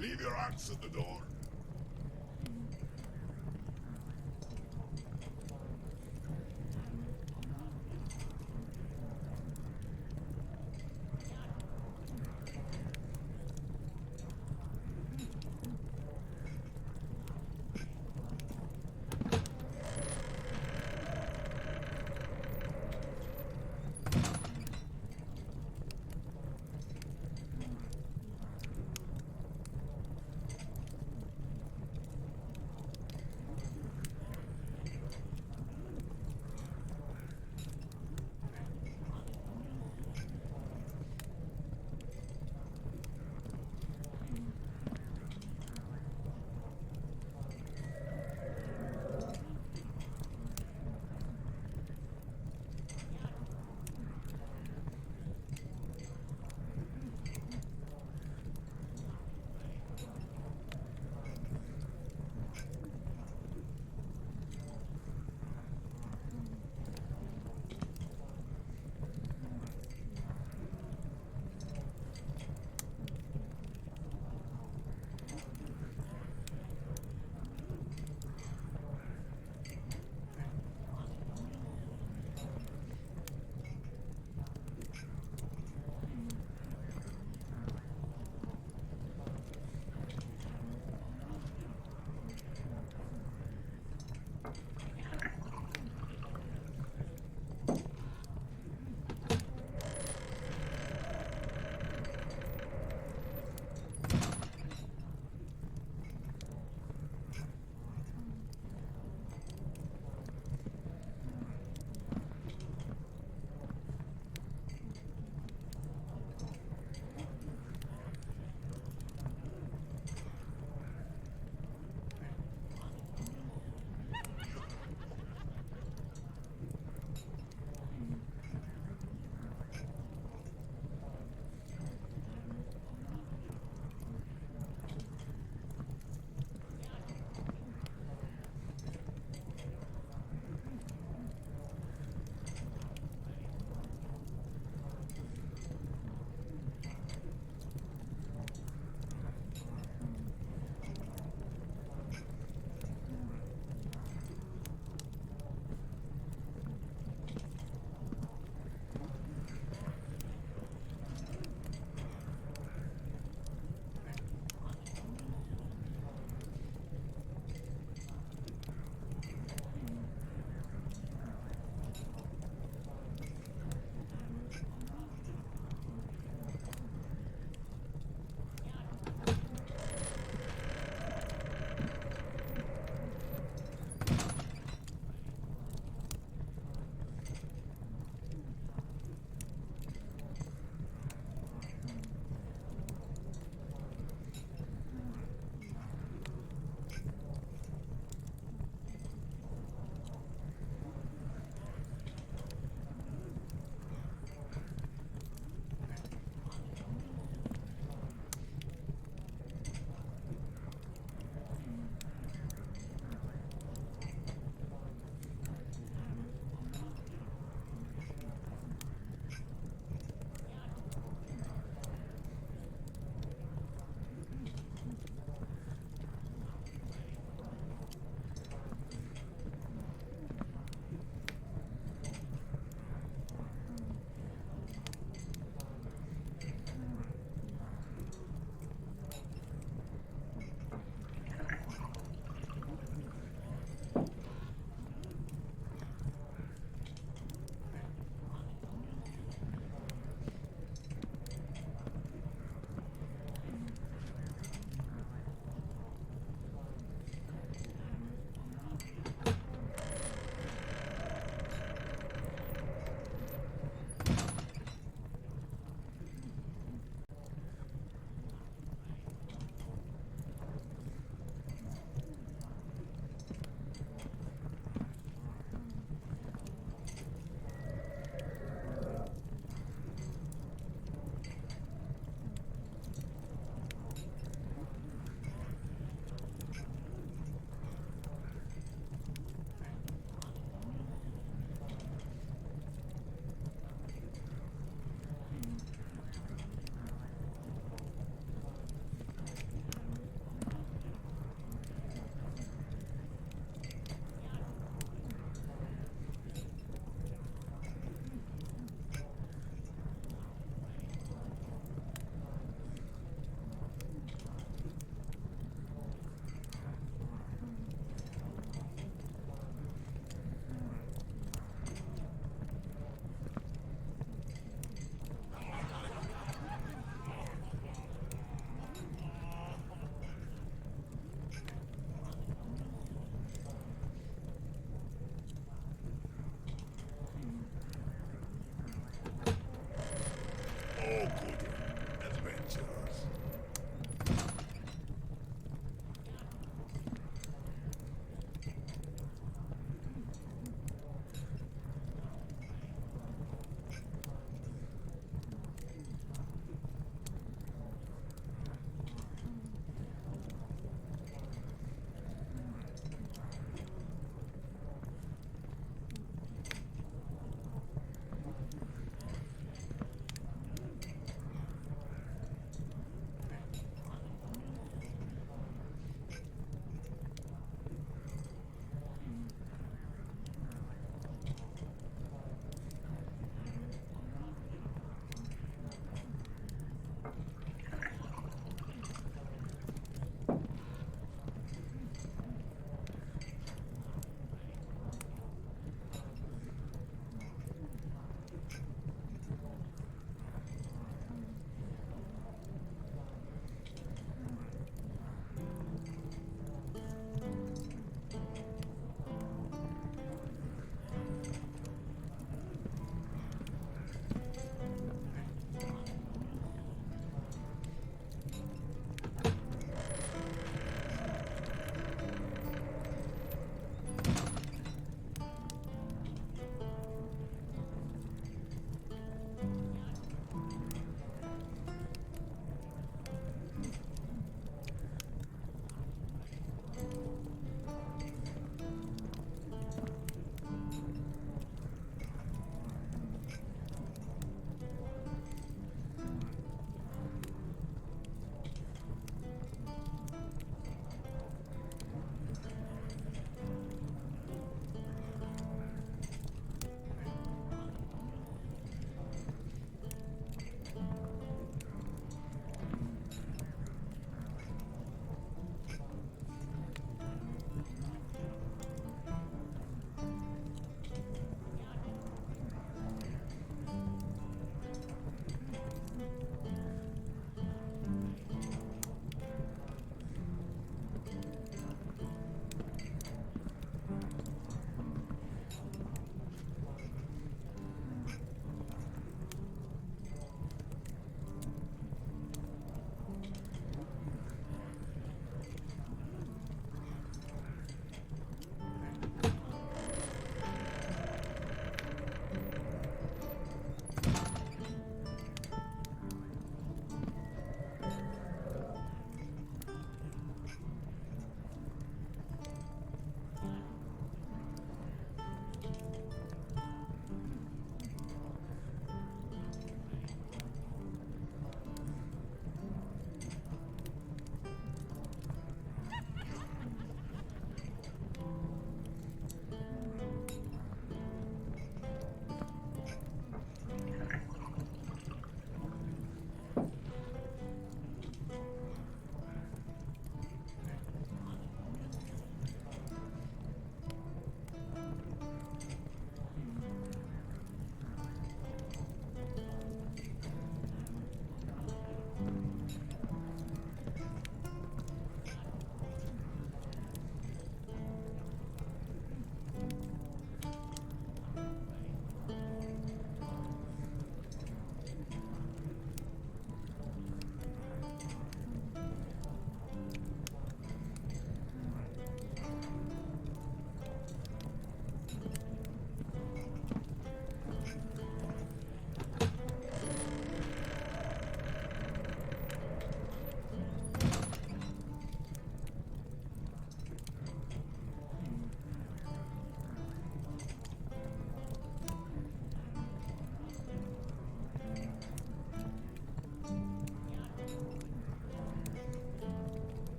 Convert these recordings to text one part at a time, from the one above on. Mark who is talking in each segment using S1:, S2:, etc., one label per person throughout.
S1: Leave your axe at the door.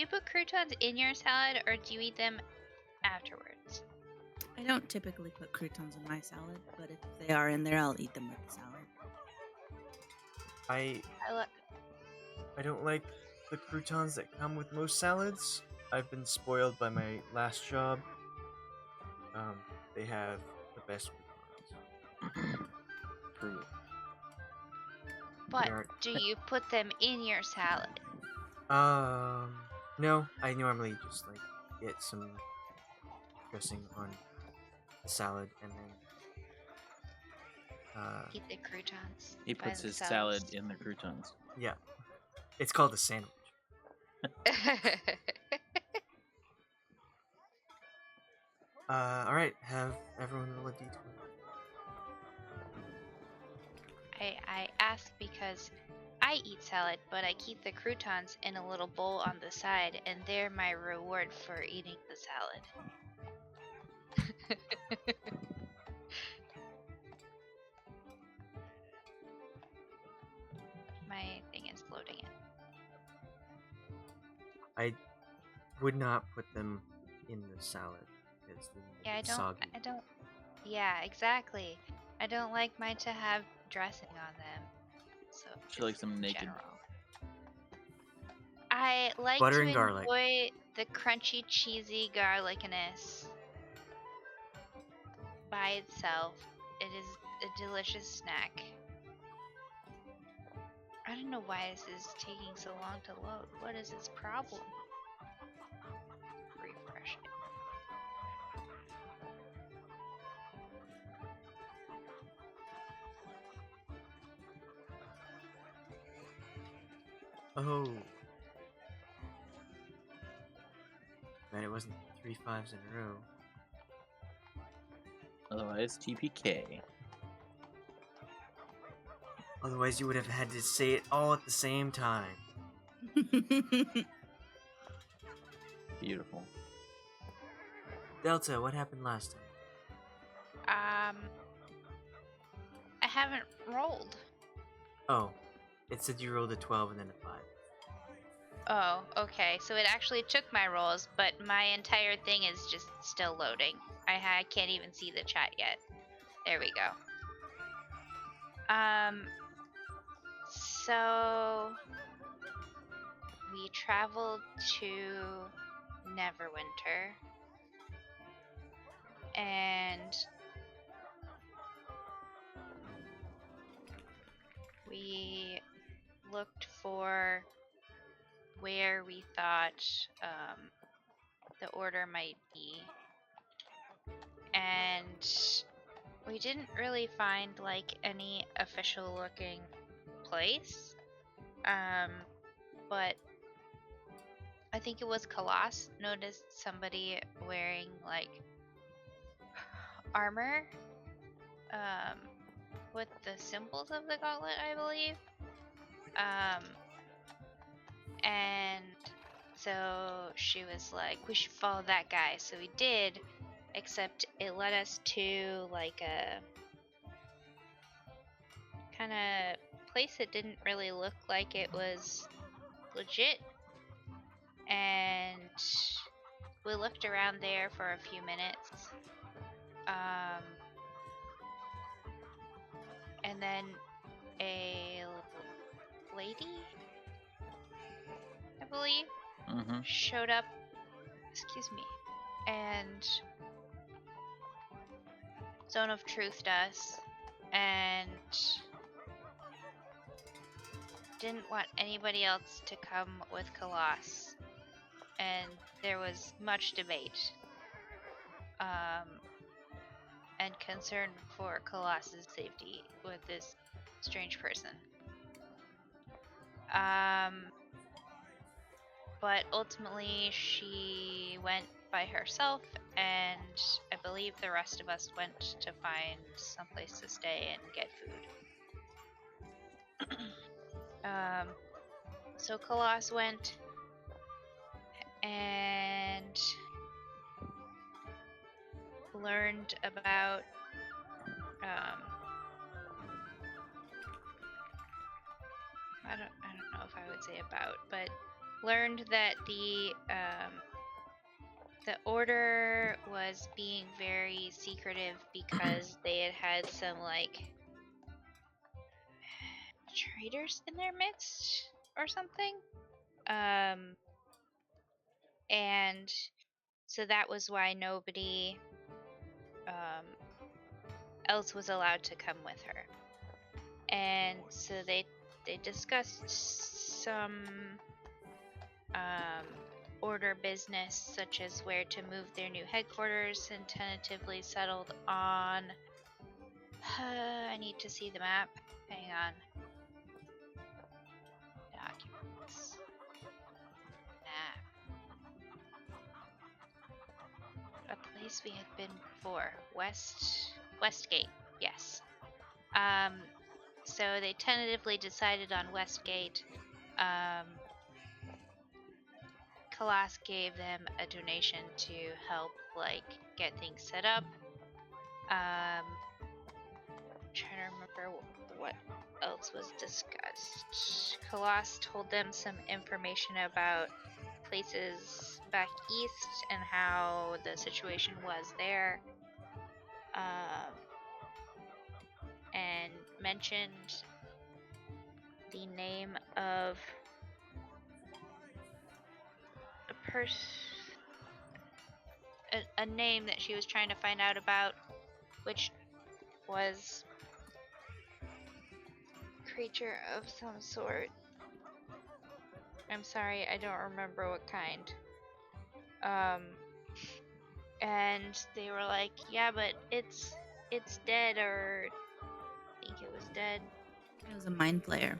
S1: you put croutons in your salad or do you eat them afterwards?
S2: I don't typically put croutons in my salad, but if they are in there, I'll eat them with the salad.
S3: I don't like the croutons that come with most salads. I've been spoiled by my last job. They have the best croutons.
S4: True.
S1: But do you put them in your salad?
S3: No. I normally just get some dressing on the salad and then
S1: Eat the croutons.
S4: He puts his
S1: themselves.
S4: salad in the croutons.
S3: Yeah. It's called a sandwich. Alright, have everyone roll a d20.
S1: I ask because I eat salad, but I keep the croutons in a little bowl on the side, and they're my reward for eating the salad. My thing is loading it.
S3: I would not put them in the salad because then it's soggy.
S1: I don't. Yeah, exactly. I don't like mine to have dressing on them. So
S4: She likes them naked.
S1: general. I like
S3: Butter
S1: to
S3: and garlic.
S1: enjoy the crunchy, cheesy garlicness by itself. It is a delicious snack. I don't know why this is taking so long to load. What is its problem? Refresh it.
S3: Oh. Man, it wasn't 3 5s in a row.
S4: Otherwise, TPK.
S3: Otherwise, you would have had to say it all at the same time.
S4: Beautiful.
S3: Delta, what happened last time?
S1: I haven't rolled.
S3: Oh, it said you rolled a 12 and then a 5.
S1: Oh, okay. So it actually took my rolls, but my entire thing is just still loading. I can't even see the chat yet. There we go. So we traveled to Neverwinter, and we looked for where we thought the order might be, and we didn't really find like any official looking place, but I think it was Khalas noticed somebody wearing like armor with the symbols of the gauntlet, I believe. And so she was like, we should follow that guy. So we did, except it led us to like a kind of place that didn't really look like it was legit. And we looked around there for a few minutes. And then a lady, I believe, showed up, and Zone of Truth us, and didn't want anybody else to come with Khalas, and there was much debate and concern for Khalas's safety with this strange person. But ultimately she went by herself, and I believe the rest of us went to find someplace to stay and get food. So Khalas went and learned about I don't know if I would say about, but learned that the order was being very secretive because they had some like traitors in their midst or something. And so that was why nobody else was allowed to come with her. And so they discussed some order business, such as where to move their new headquarters, and tentatively settled on. I need to see the map. Hang on. Documents. Map. A place we had been before. Westgate. Yes. So they tentatively decided on Westgate. Khalas gave them a donation to help like get things set up. Trying to remember what else was discussed. Khalas told them some information about places back east and how the situation was there. And mentioned the name of a name that she was trying to find out about, which was creature of some sort. I'm sorry, I don't remember what kind. And they were like, yeah, but it's dead, or I think it was dead.
S2: It was a mind flayer.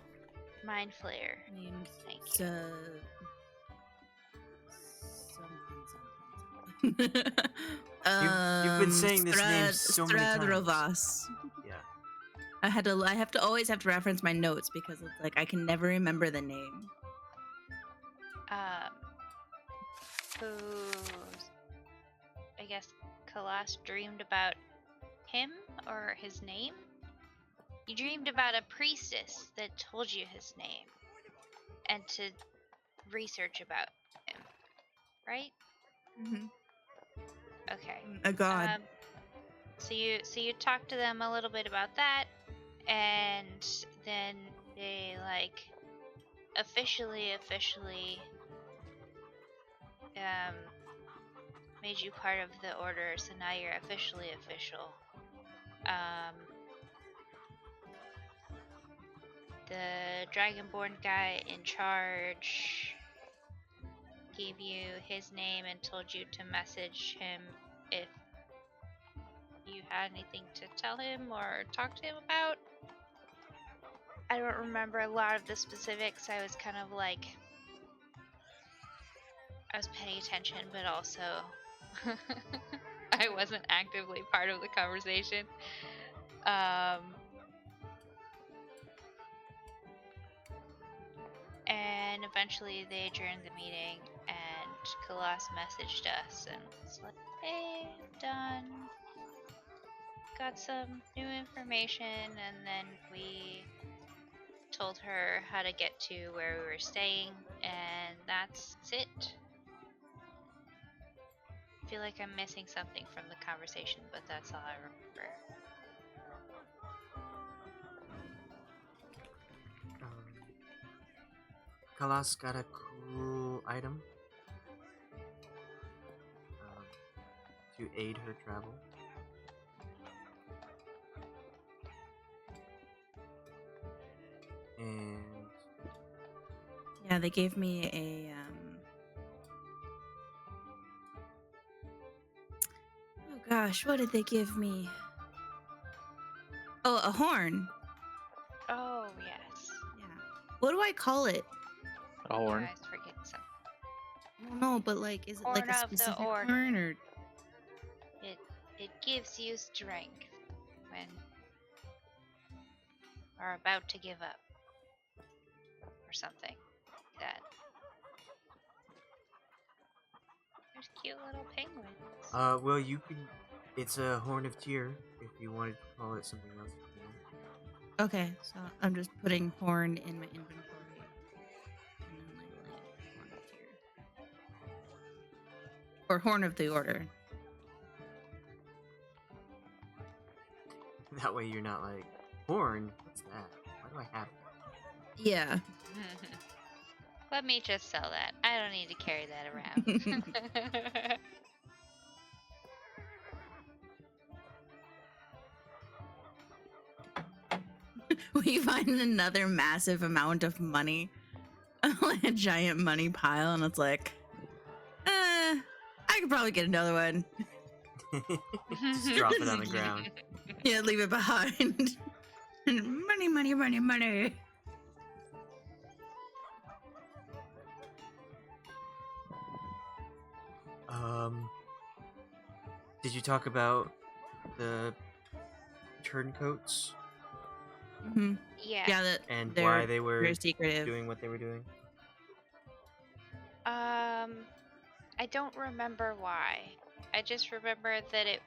S1: Mind flayer.
S2: Named
S1: Thank you.
S2: something.
S3: You've been saying this name so many times.
S2: Stradrovas.
S3: Yeah.
S2: I have to always have to reference my notes because it's like I can never remember the name.
S1: Who I guess Khalas dreamed about him or his name? You dreamed about a priestess that told you his name and to research about him, right?
S2: Mm-hmm.
S1: Okay.
S2: A god.
S1: So you talked to them a little bit about that, and then they like officially made you part of the order, so now you're officially official. The Dragonborn guy in charge gave you his name and told you to message him if you had anything to tell him or talk to him about. I don't remember a lot of the specifics. I was kind of like, I was paying attention, but also I wasn't actively part of the conversation. And eventually they adjourned the meeting, and Khalas messaged us and was like, hey, I'm done. Got some new information, and then we told her how to get to where we were staying, and that's it. I feel like I'm missing something from the conversation, but that's all I remember.
S3: Khalas got a cool item to aid her travel. And
S2: yeah, they gave me a oh gosh, what did they give me? Oh, a horn.
S1: Oh, yes.
S2: Yeah. What do I call it?
S4: A horn.
S1: You guys forget something.
S2: I don't know, but like, is it
S1: Horn
S2: like a
S1: of the
S2: specific
S1: order.
S2: horn or?
S1: It gives you strength when are about to give up or something like that. There's cute little penguins.
S3: well, you can. It's a Horn of Tyr. If you wanted to call it something else.
S2: Okay, so I'm just putting horn in my inventory. And then, like, Or Horn of the Order.
S3: That way you're not like, horn? What's that? Why do I have that?
S2: Yeah.
S1: Let me just sell that. I don't need to carry that around.
S2: We find another massive amount of money. Like a giant money pile, and it's like, I could probably get another one.
S3: Just drop it on the ground.
S2: Yeah, leave it behind. Money, money, money, money.
S3: Did you talk about the turncoats
S2: Mm-hmm.
S1: Yeah.
S2: Yeah, that
S3: and
S2: they're
S3: why they were
S2: very secretive.
S3: doing what they were doing?
S1: I don't remember why. I just remember that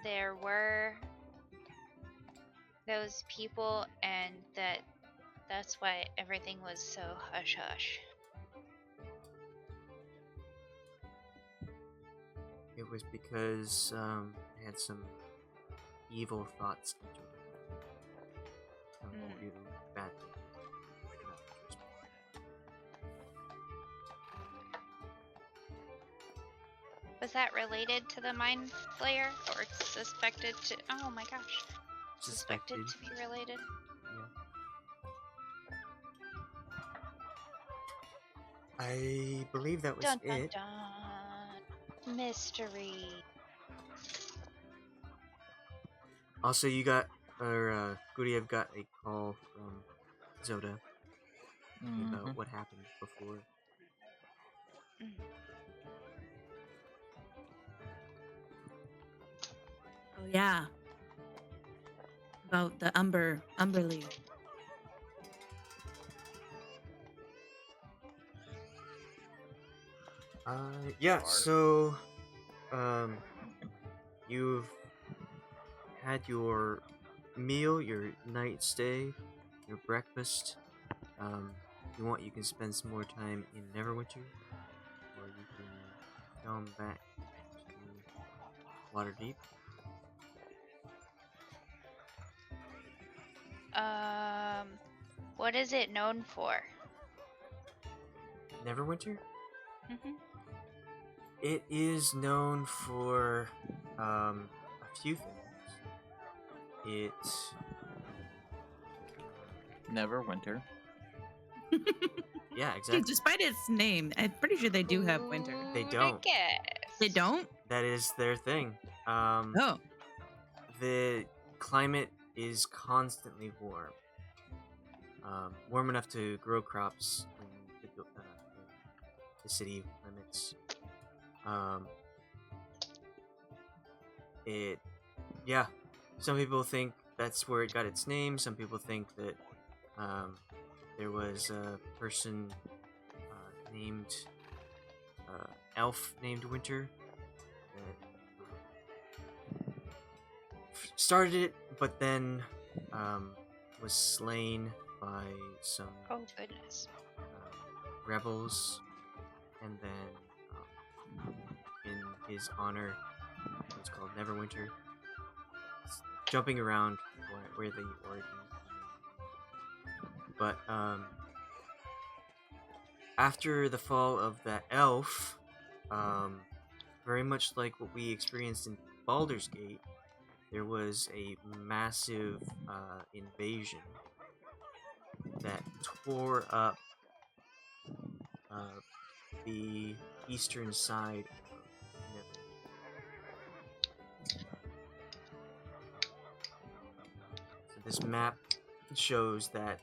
S1: there were those people, and that's why everything was so hush hush.
S3: It was because they had some evil thoughts into it. Do bad things.
S1: Was that related to the Mind Flayer, or suspected to? Oh my gosh, suspected to be related.
S3: Yeah. I believe that was
S1: Dun dun
S3: it.
S1: dun. Mystery.
S3: Also, Guryev got a call from Zoda about what happened before.
S2: Oh yeah. About the Umberly.
S3: Yeah, so you've had your meal, your night stay, your breakfast. If you can spend some more time in Neverwinter, or you can come back to Waterdeep.
S1: What is it known for?
S3: Neverwinter?
S1: Mm-hmm.
S3: It is known for a few things. It's
S4: Neverwinter.
S3: yeah, exactly.
S2: Despite its name, I'm pretty sure they do have winter.
S3: They don't.
S2: They don't?
S3: That is their thing.
S2: Oh.
S3: The climate is constantly warm. Warm enough to grow crops in the city limits. Some people think that's where it got its name. Some people think that there was a person named elf named Winter that started it, but then was slain by some
S1: Oh goodness.
S3: rebels, and then in his honor, it's called Neverwinter. It's jumping around where the origin. But after the fall of that elf, very much like what we experienced in Baldur's Gate, there was a massive invasion that tore up the eastern side of Neverwinter. So this map shows that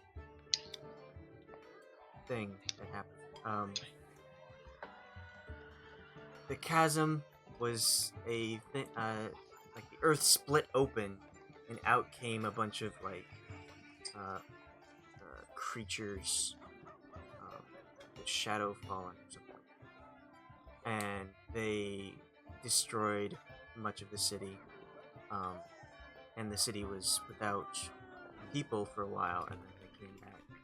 S3: thing that happened. The chasm was a thing, like the earth split open, and out came a bunch of creatures, with shadow fallen or something, and they destroyed much of the city. And the city was without people for a while, and then they came back and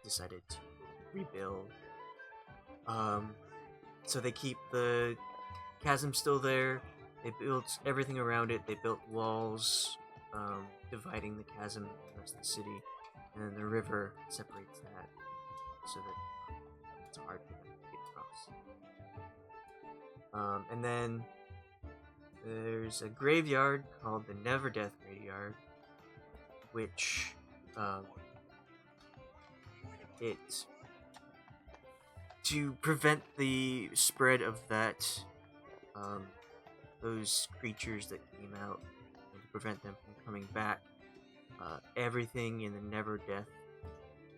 S3: decided to rebuild. so they keep the chasm still there. They built everything around it. They built walls, dividing the chasm from the rest of the city, and then the river separates that, so that it's hard for them to get across. And then there's a graveyard called the Never Death Graveyard, which it to prevent the spread of that those creatures that came out, and to prevent them from coming back, everything in the Never Death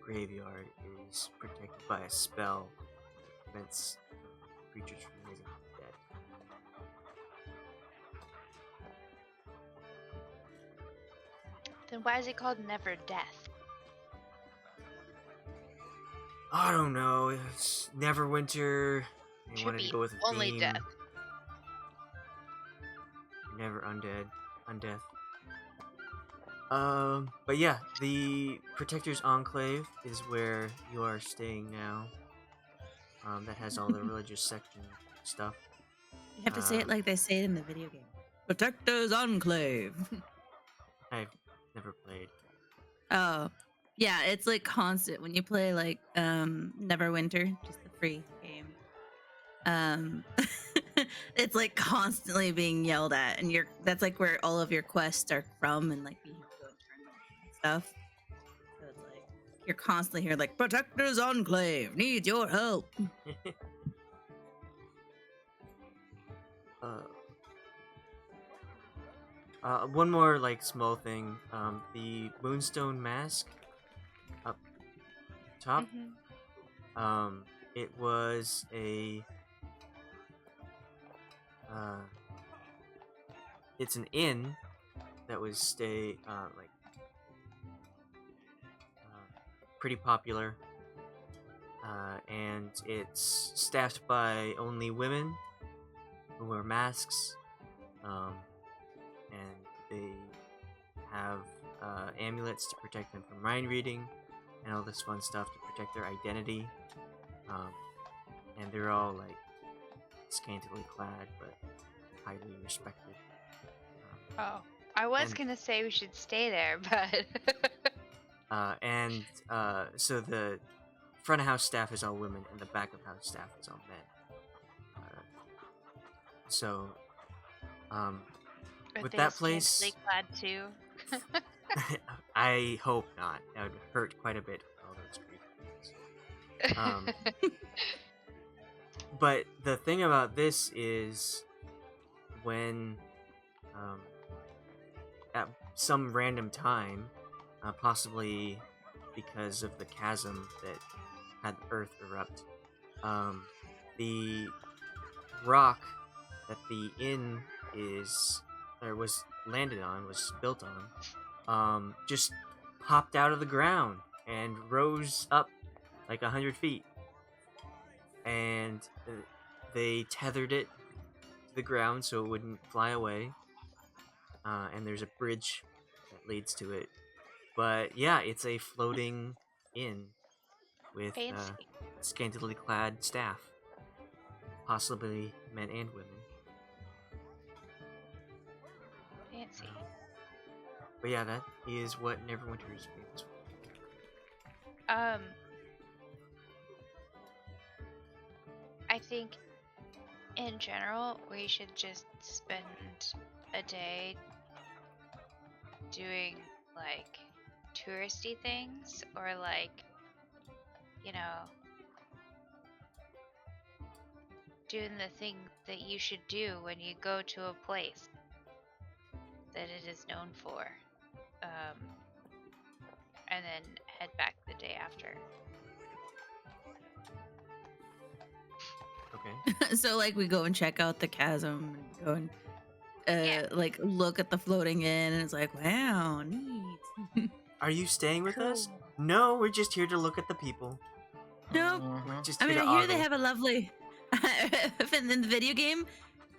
S3: Graveyard is protected by a spell that prevents creatures from raising from the dead.
S1: Then why is it called Never Death?
S3: I don't know. It's Neverwinter. They
S1: Should
S3: wanted
S1: be
S3: to go with a
S1: only
S3: theme.
S1: death.
S3: Never undeath. But yeah, the Protector's Enclave is where you are staying now. That has all the religious section stuff.
S2: You have to say it like they say it in the video game. Protector's Enclave.
S3: I've never played.
S2: Oh, yeah, it's like constant when you play like Neverwinter, just the free game. It's like constantly being yelled at, and that's like where all of your quests are from, and like you have to go and turn them and stuff. So it's like you're constantly here, like Protector's Enclave needs your help.
S3: One more like small thing. The Moonstone Mask up top.
S1: Mm-hmm.
S3: It was a it's an inn that was pretty popular, and it's staffed by only women who wear masks, and they have amulets to protect them from mind reading and all this fun stuff to protect their identity, and they're all like scantily clad but highly respected.
S1: Oh, I was
S3: and-
S1: gonna say we should stay there, but
S3: So the front of house staff is all women and the back of house staff is all men.
S1: are
S3: with
S1: they
S3: that place,
S1: scantily clad too?
S3: I hope not. That would hurt quite a bit for all those creepy things. But the thing about this is when at some random time, possibly because of the chasm that had the earth erupt, the rock that the inn was built on, just popped out of the ground and rose up like 100 feet. And they tethered it to the ground so it wouldn't fly away. And there's a bridge that leads to it. But yeah, it's a floating inn with
S1: Fancy.
S3: scantily clad staff, possibly men and women.
S1: Fancy.
S3: But yeah, that is what Neverwinter is famous for.
S1: I think in general we should just spend a day doing like touristy things, or like, you know, doing the thing that you should do when you go to a place that it is known for, and then head back the day after.
S3: Okay.
S2: So like we go and check out the chasm and go and
S1: Yeah.
S2: like look at the floating inn, and it's like, wow, neat.
S3: Are you staying with us?
S1: Cool.
S3: No, we're just here to look at the people.
S2: No,
S3: We're just
S2: I
S3: here
S2: mean,
S3: to
S2: I hear they
S3: ogle.
S2: have a lovely. If in the video game,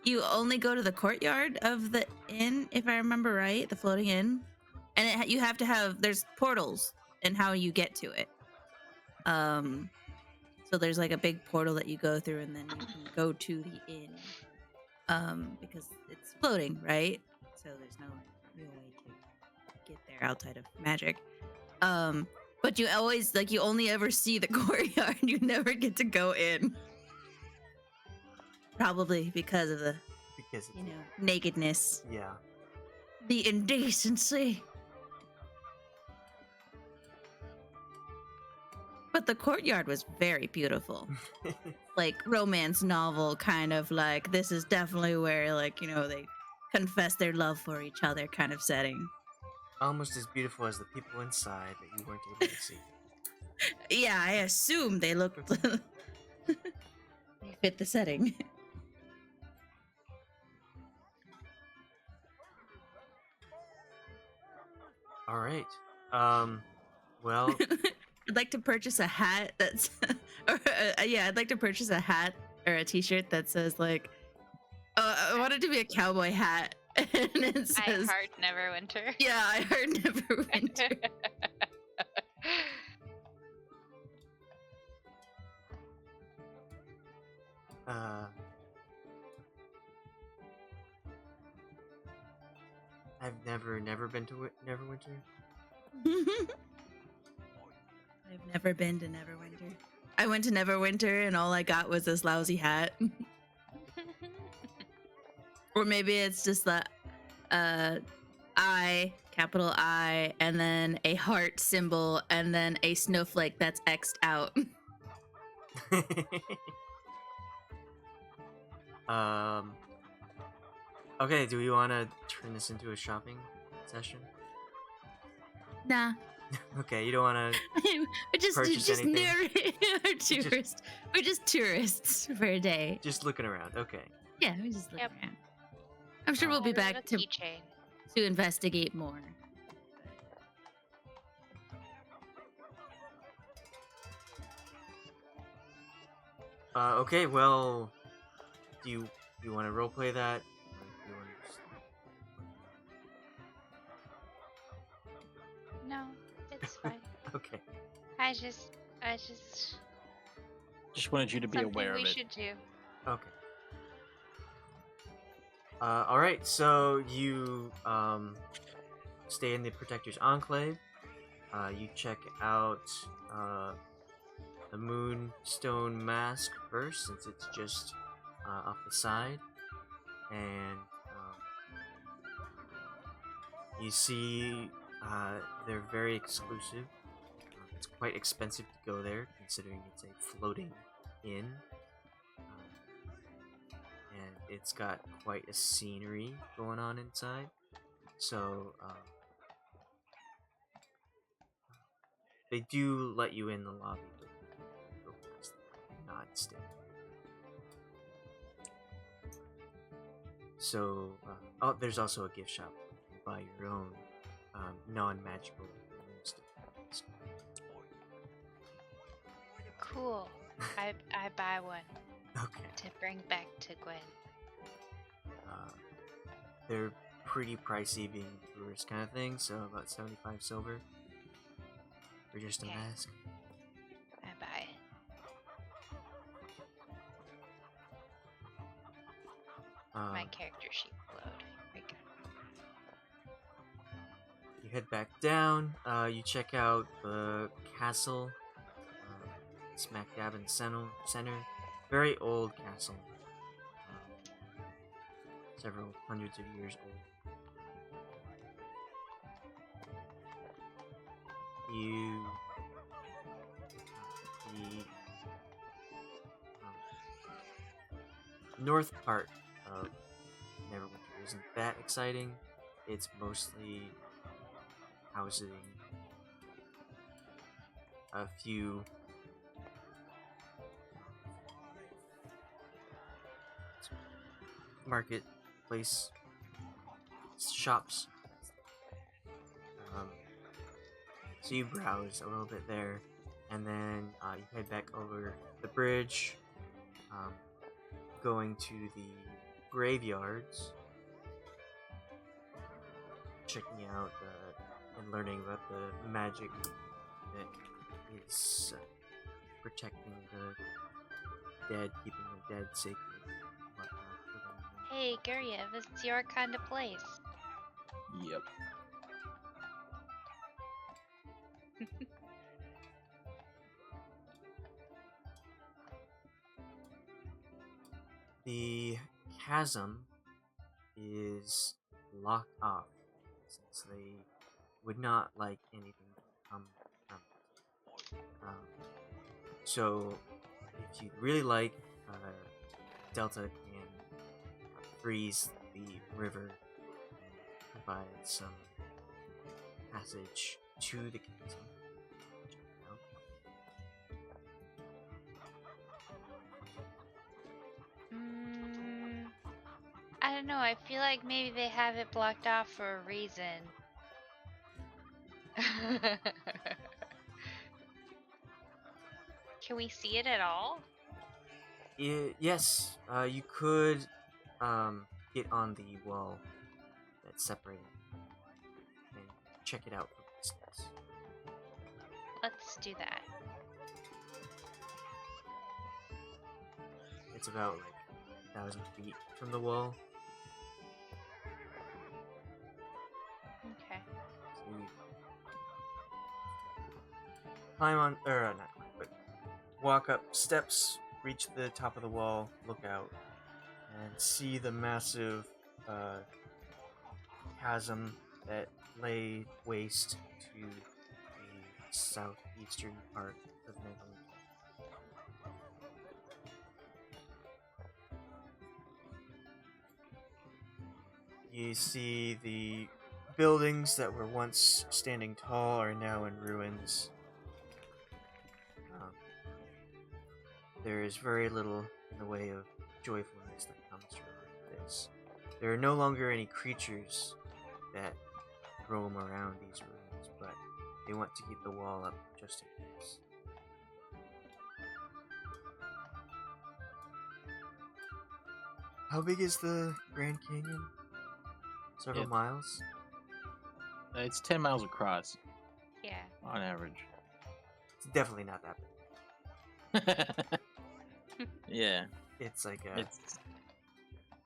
S2: you only go to the courtyard of the inn, if I remember right, the floating inn, and you have to have there's portals and how you get to it. So there's like a big portal that you go through, and then you can go to the inn. Because it's floating, right? So there's no real way to get there outside of magic. But you always you only ever see the courtyard. You never get to go in. Probably because of the
S3: Because it's,
S2: nakedness,
S3: yeah.
S2: the indecency. But the courtyard was very beautiful. Like romance novel kind of like, this is definitely where they confess their love for each other kind of setting.
S3: Almost as beautiful as the people inside that you weren't able to see.
S2: Yeah, I assume they looked they fit the setting.
S3: All right. Well,
S2: I'd like to purchase a hat that's I'd like to purchase a hat or a t-shirt that says I want it to be a cowboy hat. And it
S1: I
S2: says,
S1: heart Neverwinter.
S2: yeah, I heard Neverwinter.
S3: I've never been to Neverwinter.
S2: I've never been to Neverwinter. I went to Neverwinter and all I got was this lousy hat. Or maybe it's just the capital I, and then a heart symbol, and then a snowflake that's X'd out.
S3: Okay, do we want to turn this into a shopping session?
S2: Nah.
S3: Okay, you don't want to
S2: We're just
S3: purchase anything?
S2: tourists. We're just tourists for a day.
S3: Just looking around. Okay.
S2: Yeah, we just look
S1: Yep.
S2: around. I'm sure we'll be
S1: Got a
S2: back
S1: little keychain.
S2: to investigate more.
S3: Okay, well, do you want to roleplay that? Or do you wanna just-
S1: No, it's fine.
S3: Okay.
S1: I just
S4: Just wanted you to be
S1: something
S4: aware
S1: we
S4: of it.
S1: should do.
S3: Okay. All right. So you stay in the Protector's Enclave. You check out the Moonstone Mask first, since it's just off the side, and you see they're very exclusive. It's quite expensive to go there, considering it's a floating inn. And it's got quite a scenery going on inside. So, they do let you in the lobby, but go past that, not stay. So, there's also a gift shop. You can buy your own non-magical stuff.
S1: Cool. I buy one
S3: Okay.
S1: to bring back to Gwen.
S3: They're pretty pricey, being tourist kind of thing, so about 75 silver for just a
S1: Okay.
S3: mask.
S1: I buy it. My character sheet load. Here we go.
S3: You head back down. You check out the castle, smack dab in the center. Very old castle. Several hundreds of years old. The north part of Neverwinter isn't that exciting. It's mostly housing a few marketplace shops. So you browse a little bit there, and then you head back over the bridge, going to the graveyards, checking out and learning about the magic that is protecting the dead, keeping the dead sacred. and whatnot for them.
S1: Hey, Guryev, it's your kind of place.
S4: Yep.
S3: The chasm is locked off since they would not like anything to come from it. So, if you'd really like, Delta can freeze the river and provide some passage to the chasm. Check it out.
S1: I don't know. I feel like maybe they have it blocked off for a reason. Can we see it at all?
S3: Yes, you could get on the wall that's separating and check it out from a distance.
S1: Let's do that.
S3: It's about like 1,000 feet from the wall.
S1: Okay.
S3: So you climb on, or not climb, but walk up steps, reach the top of the wall, look out, and see the massive chasm that lay waste to the southeastern part of Neverwinter. You see the buildings that were once standing tall are now in ruins. There is very little in the way of joyfulness that comes from this. There are no longer any creatures that roam around these ruins, but they want to keep the wall up just in case. How big is the Grand Canyon? Several
S4: It-
S3: miles?
S4: It's 10 miles across
S1: Yeah.
S4: on average.
S3: It's definitely not that big.
S4: Yeah,
S3: It's like a...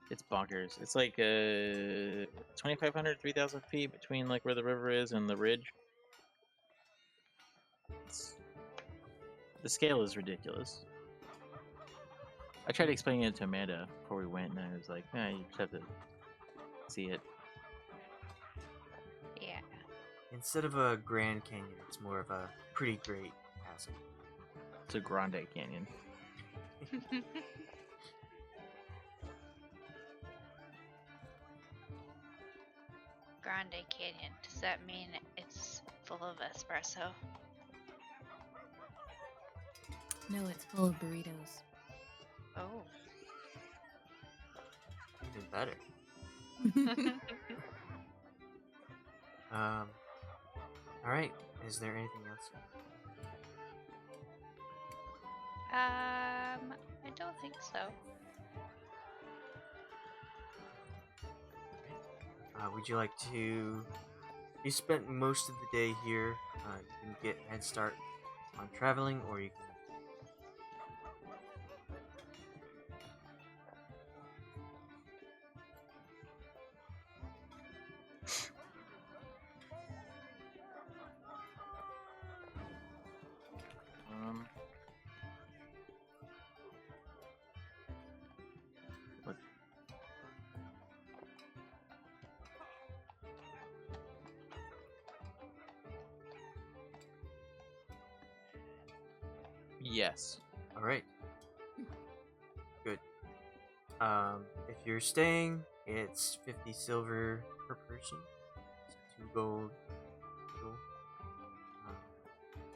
S4: it's bonkers. It's like 2,500, 3,000 feet between like where the river is and the ridge. The scale is ridiculous. I tried explaining it to Amanda before we went, and I was like, "Nah, you just have to see it."
S1: Yeah.
S3: Instead of a Grand Canyon, it's more of a pretty great chasm.
S4: It's a Grande Canyon.
S1: Grande Canyon. Does that mean it's full of espresso?
S2: No, it's full of burritos.
S1: Oh.
S3: Even better. Alright, is there anything else?
S1: I don't think so.
S3: Would you like to... You spent most of the day here. You can get a head start on traveling, or you can...
S4: What? Yes.
S3: Alright. Good. If you're staying, it's 50 silver per person. It's 2 gold total,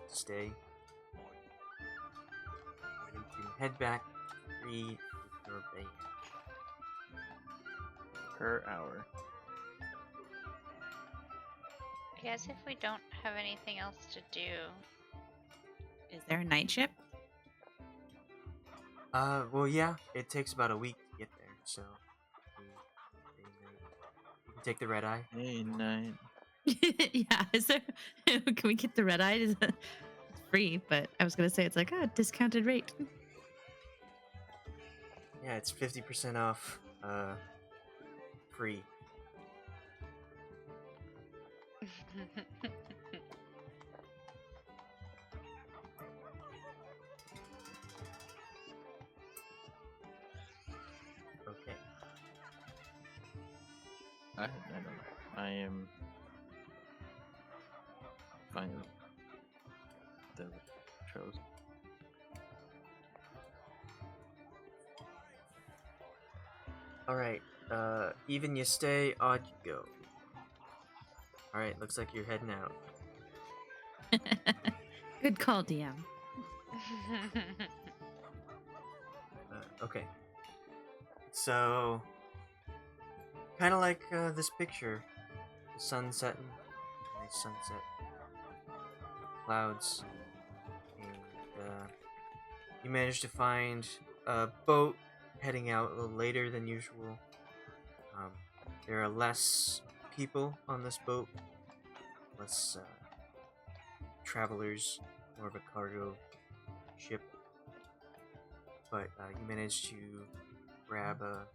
S3: to stay. You can head back free with your band.
S4: Per hour.
S1: I guess if we don't have anything else to do.
S2: Is there a night ship?
S3: Well, yeah, it takes about a week to get there, so you can take the red eye.
S4: Hey, night.
S2: Yeah. Is there? Can we get the red eye? It's free, but I was gonna say it's like a discounted rate.
S3: Yeah, it's 50% off. Free. Okay.
S4: I don't know. I am fine with the chose.
S3: All right. Even you stay, odd you go. All right. Looks like you're heading out.
S2: Good call, DM.
S3: Okay. So, kind of like this picture, the sun setting, nice sunset, clouds, and you managed to find a boat heading out a little later than usual. There are less people on this boat, less travelers, more of a cargo ship. But you managed to grab a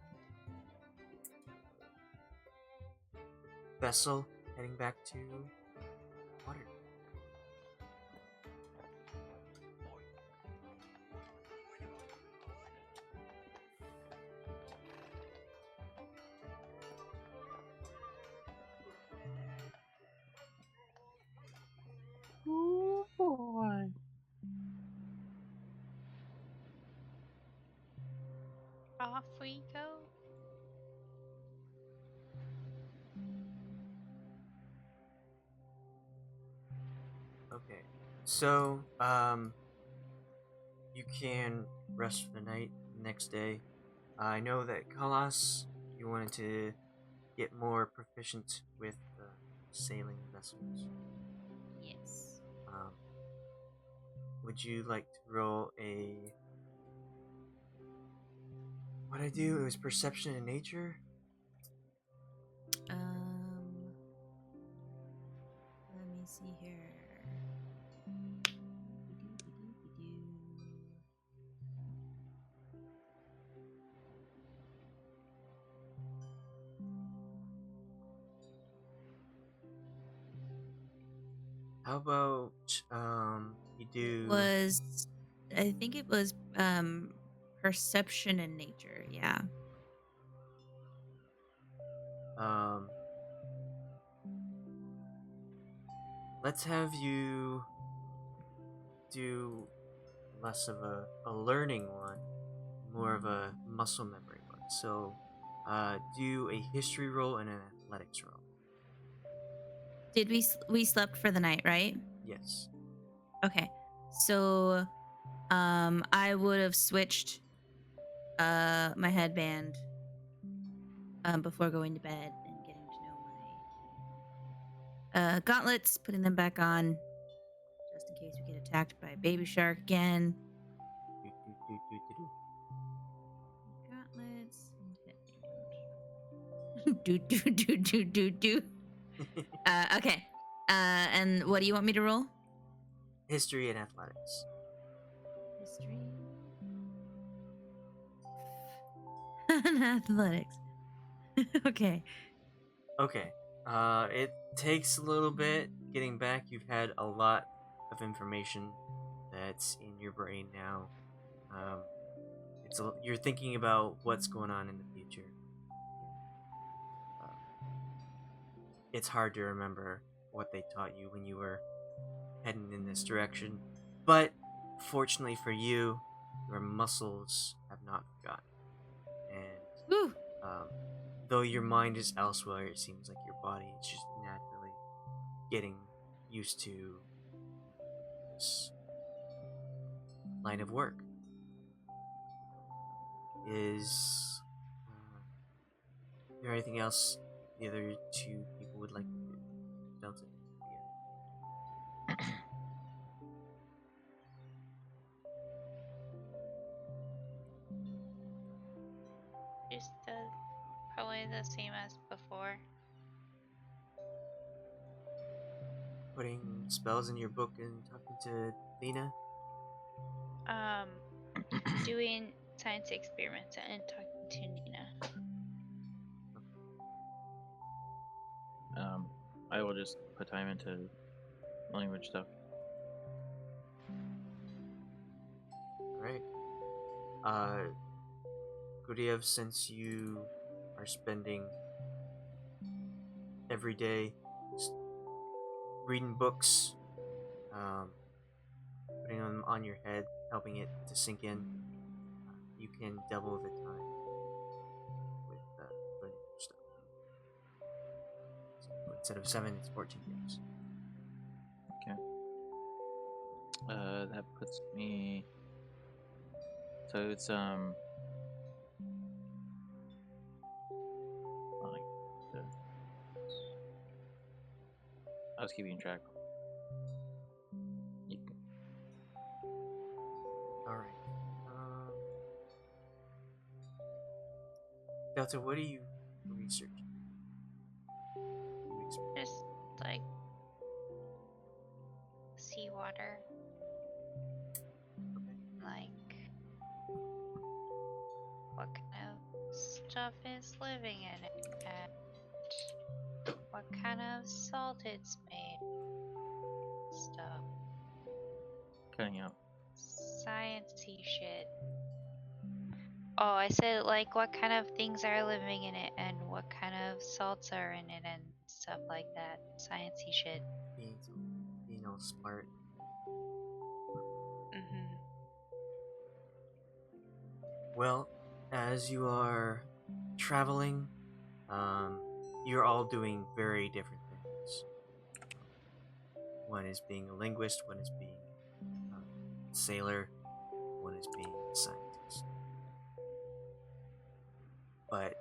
S3: vessel heading back to water.
S4: Oh boy.
S1: Off we go.
S3: Okay, so you can rest for the night. Next day, I know that Khalas, you wanted to get more proficient with sailing vessels.
S1: Yes.
S3: Would you like to roll a? What I do? It was perception in nature.
S2: Let me see here.
S3: How about you do?
S2: I think it was perception in nature. Yeah.
S3: Um, let's have you do less of a learning one, more of a muscle memory one. So, do a history roll and an athletics roll.
S2: Did we slept for the night, right?
S3: Yes.
S2: Okay. So I would have switched my headband before going to bed and getting to know my gauntlets, putting them back on just in case we get attacked by a baby shark again. Gauntlets and headband. do. Okay. And what do you want me to roll?
S3: History and athletics.
S2: History and athletics. Okay.
S3: Okay. It takes a little bit getting back. You've had a lot of information that's in your brain now. You're thinking about what's going on in the future. It's hard to remember what they taught you when you were heading in this direction, but fortunately for you, your muscles have not forgotten. And
S2: Woo.
S3: though your mind is elsewhere, it seems like your body is just naturally getting used to this line of work. Is there anything else the other two people would like to do? Delta.
S1: Just probably the same as before.
S3: Putting spells in your book and talking to Lena?
S1: Doing science experiments and talking to Nina.
S4: I will just put time into language stuff.
S3: Alright. Guryev, since you are spending every day reading books, putting them on your head, helping it to sink in, you can double the time with learning your stuff. So instead of 7, it's 14 days.
S4: Okay. That puts me. So it's like the. I was keeping track. You can-
S3: Alright. Delta, what are you researching?
S1: Just like seawater.
S3: Okay.
S1: Like what kind of stuff is living in it and what kind of salt it's made. Stuff.
S4: Cutting out.
S1: Sciencey shit. Oh, I said like what kind of things are living in it and what kind of salts are in it and stuff like that. Sciencey shit.
S3: Being all smart.
S1: Mm-hmm.
S3: Well, as you are traveling, you're all doing very different things. One is being a linguist, one is being a sailor, one is being a scientist. But,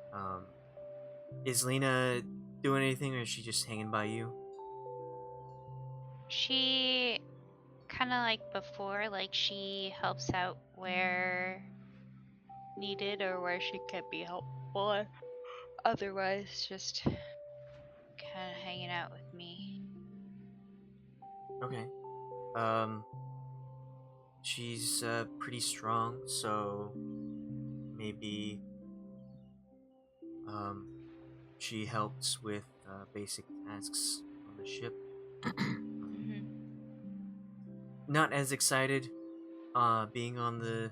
S3: is Lena doing anything, or is she just hanging by you?
S1: She kind of like before, like she helps out where needed or where she could be helpful. Otherwise, just kind of hanging out with me.
S3: Okay. She's pretty strong, so maybe she helps with basic tasks on the ship.
S1: Mm-hmm.
S3: Not as excited being on the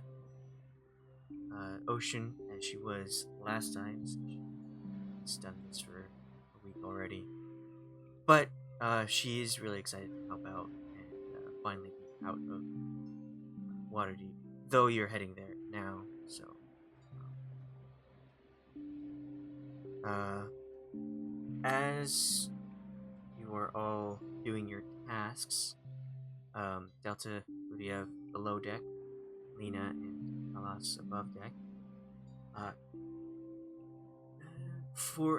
S3: ocean as she was last time, since she's done this for a week already. But she is really excited to help out and finally be out of Waterdeep. Though you're heading there now, so. As you are all doing your tasks, Delta, Guryev below deck, Lena and Khalas above deck.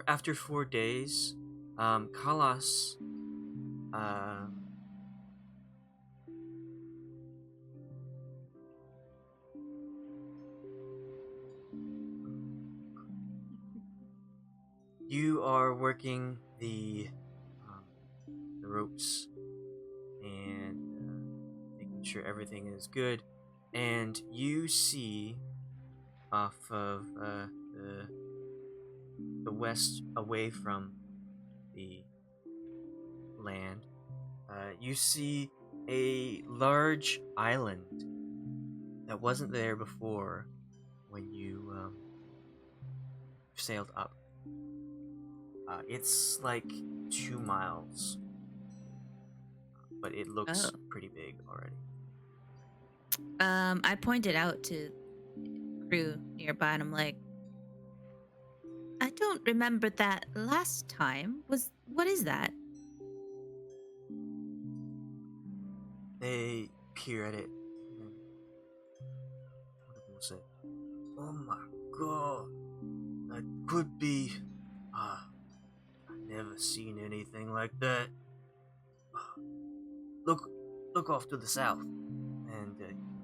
S3: After 4 days, Khalas, you are working the ropes and making sure everything is good, and you see off of the west, away from the land, you see a large island that wasn't there before when you sailed up. It's like 2 miles, but it looks pretty big already.
S2: I pointed out to crew nearby, and I'm like, I don't remember that last time. What is that?
S3: They peer at it, and then one of them will say, "Oh my god, that could be. I've never seen anything like that. Look off to the south," and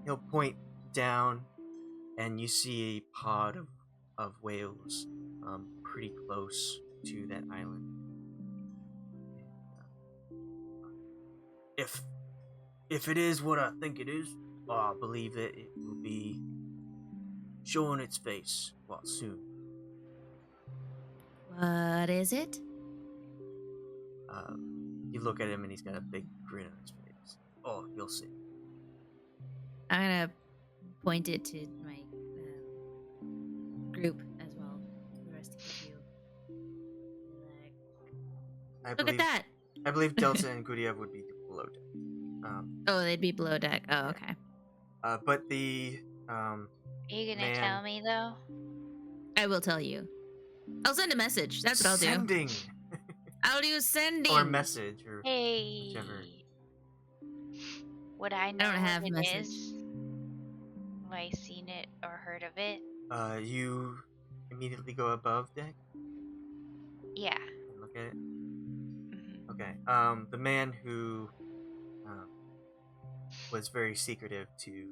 S3: he'll point down, and you see a pod of whales, pretty close to that island. And, if it is what I think it is, I believe that it will be showing its face soon.
S2: What is it?
S3: You look at him and he's got a big grin on his face. Oh, you'll see.
S2: I'm gonna point it to my group as well. The rest of you. Like,
S3: I
S2: look
S3: believe,
S2: at that!
S3: I believe Delta and Guryev would be below deck.
S2: Oh, they'd be below deck. Oh,
S3: Yeah.
S2: okay.
S3: But the
S1: Are you gonna
S3: man,
S1: tell me though?
S2: I will tell you. I'll send a message. That's what I'll do.
S3: sending
S2: I'll do sending.
S3: or message or
S1: Hey.
S3: whichever.
S1: Would I know
S2: don't have
S1: what it
S2: message.
S1: is? Have I seen it or heard of it?
S3: You immediately go above deck
S1: Yeah.
S3: and look at it.
S1: Mhm.
S3: Okay. The man who was very secretive to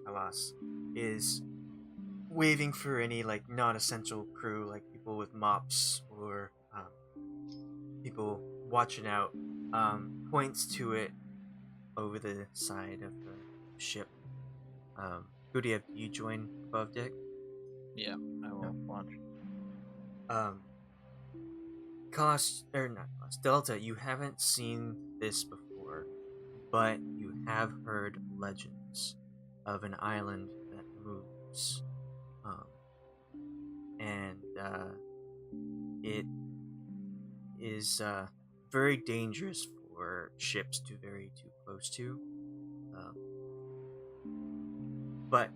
S3: Khalas is waving for any like non-essential crew, like people with mops or people watching out. Points to it over the side of the ship. Guryev, you join above deck.
S4: Yeah, I will watch.
S3: Khalas, or not Khalas, Delta, you haven't seen this before, but you have heard legends of an island that moves. And it is very dangerous for ships to very too close to. But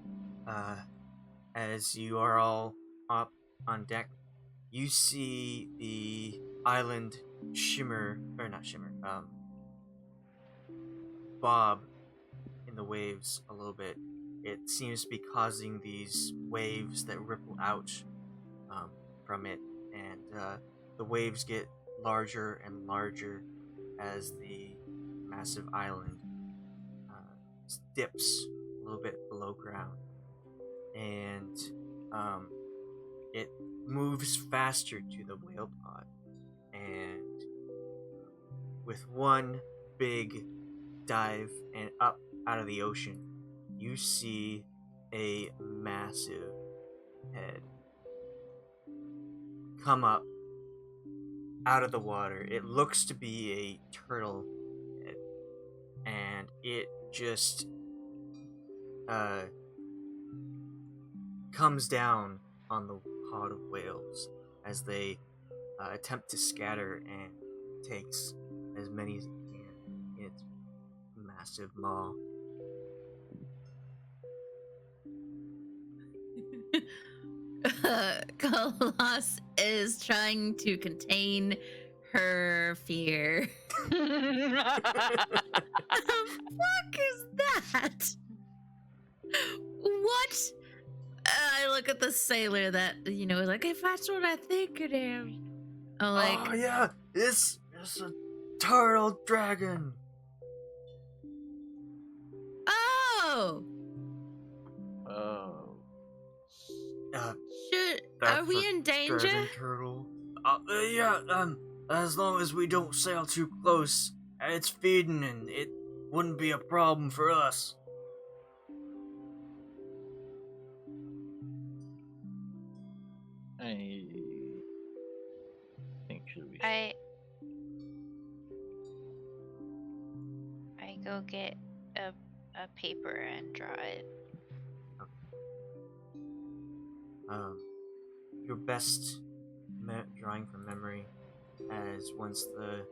S3: as you are all up on deck, you see the island bob in the waves a little bit. It seems to be causing these waves that ripple out from it, and the waves get larger and larger as the massive island dips a little bit below ground, and it moves faster to the whale pod, and with one big dive and up out of the ocean, you see a massive head come up out of the water. It looks to be a turtle head, and it just comes down on the pod of whales as they attempt to scatter, and takes as many as it can in its massive maw.
S2: Khalas is trying to contain her fear. The fuck is that? What? I look at the sailor that, is like, if that's what I think it is. I'm like,
S3: Oh yeah, it's a turtle dragon.
S2: oh,
S4: Oh.
S2: shit,
S3: That's
S2: are we
S3: a
S2: in danger?
S3: dragon turtle. Yeah. As long as we don't sail too close, it's feeding, and it wouldn't be a problem for us.
S4: I think should we?
S1: I go get a paper and draw it.
S3: Your best drawing from memory, as once the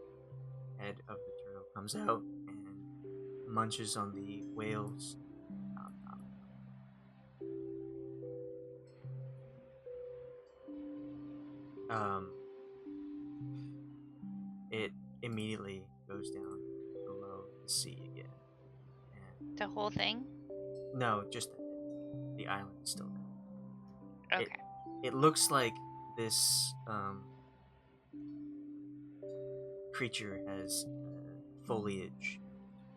S3: head of the turtle comes out and munches on the whales. It immediately goes down below the sea again. And
S1: The whole thing?
S3: no, just the island is still there.
S1: Okay.
S3: It looks like this creature has foliage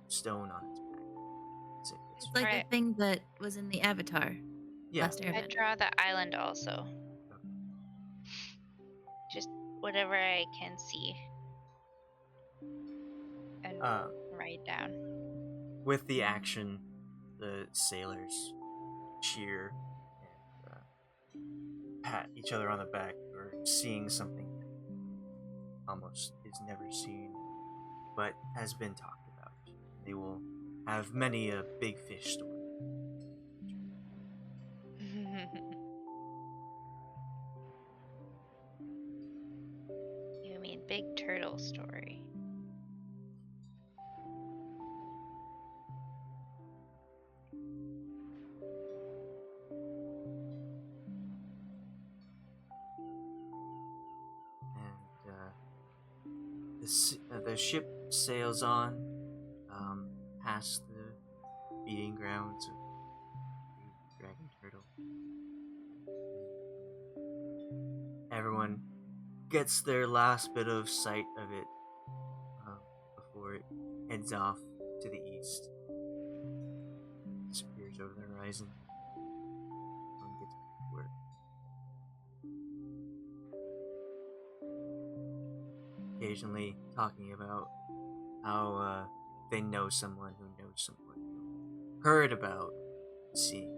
S3: stone on its back.
S2: It's like
S1: Alright.
S2: the thing that was in the Avatar.
S3: Yeah.
S2: Last
S1: I
S2: Airbender.
S1: draw the island also. Just whatever I can see. And can write it down.
S3: With the action, the sailors cheer and pat each other on the back for seeing something that almost is never seen, but has been talked about. They will have many a big fish story.
S1: You mean big turtle story?
S3: And the ship sails on past the feeding grounds of the dragon turtle. Everyone gets their last bit of sight of it before it heads off to the east. Disappears over the horizon. Everyone gets back to work. Occasionally talking about how they know someone who knows someone who heard about seeing.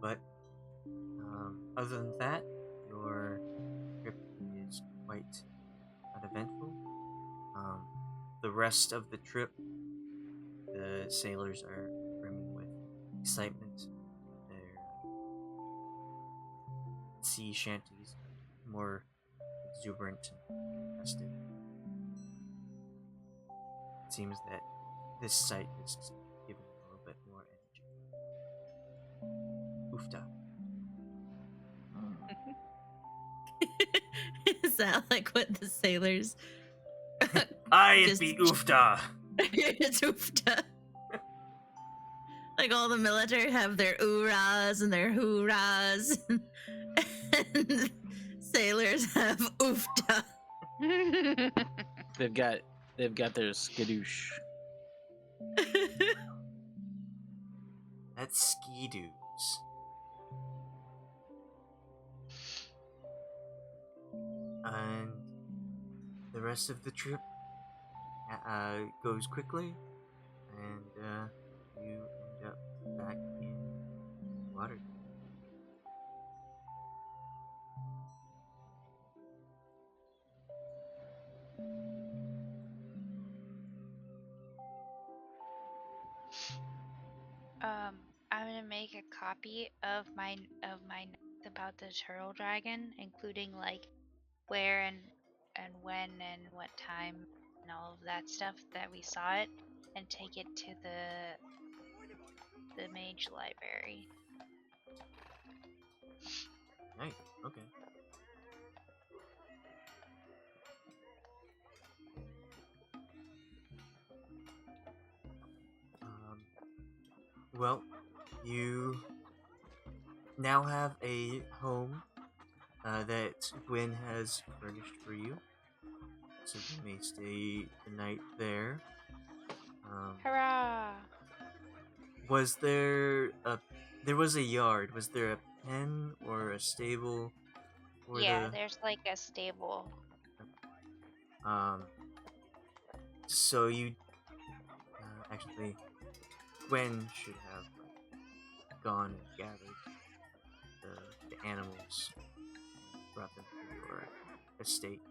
S3: But other than that, your trip is quite uneventful. The rest of the trip, the sailors are brimming with excitement. Their sea shanties are more exuberant and festive. It seems that this sight is giving them a little bit more energy. Oofta.
S2: Is that like what the sailors?
S3: I
S2: Just-
S3: be Oofta!
S2: It's oofta. Like all the military have their oorahs and their hoorahs, and sailors have oofta.
S4: They've got their skadoosh.
S3: That's ski-doos. And the rest of the trip goes quickly, and you end up back in Waterdeep.
S1: I'm gonna make a copy of my notes about the turtle dragon, including like where and when and what time and all of that stuff that we saw it, and take it to the mage library.
S3: Nice. Okay. Well, you now have a home that Gwyn has furnished for you, so you may stay the night there.
S1: Hurrah!
S3: Was there was a yard? Was there a pen or a stable? For
S1: Yeah, there's like a stable.
S3: So you actually, Gwen should have gone and gathered the animals, and brought them to your estate.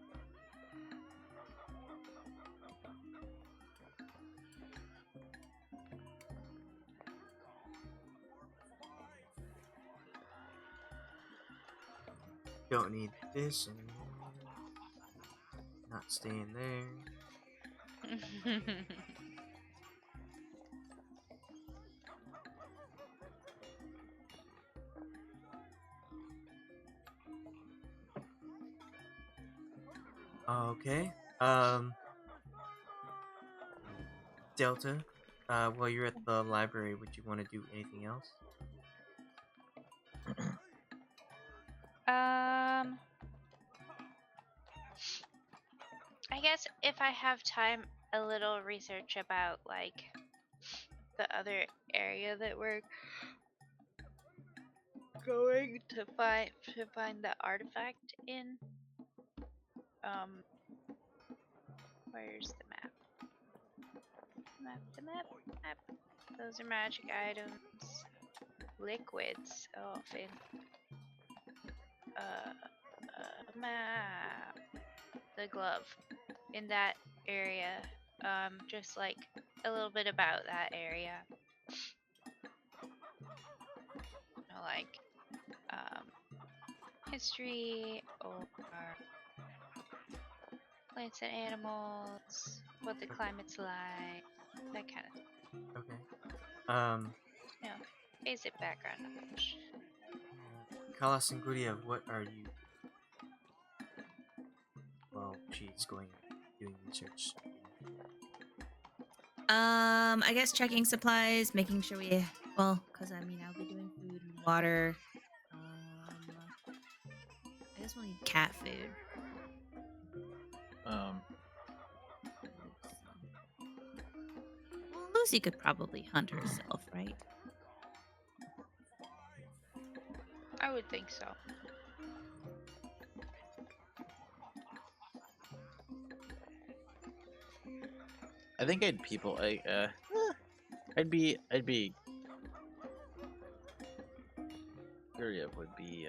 S3: Don't need this anymore. Not staying there. Okay. Delta, while you're at the library, would you want to do anything else?
S1: I guess if I have time, a little research about like the other area that we're going to find the artifact in. Where's the map? Map. Those are magic items. Liquids. Oh, map. The glove. In that area. Just like a little bit about that area. Like, history or plants and animals, what the climate's like, that kind of thing.
S3: Okay.
S1: You know, basic background knowledge.
S3: Khalas and Guryev, what are you? Well, she's going doing research.
S2: I guess checking supplies, making sure we, well, because I mean, I'll be doing food and water. I guess we'll need cat food. Well, Lucy could probably hunt herself, right?
S1: I would think so.
S4: I think I'd be Guryev would be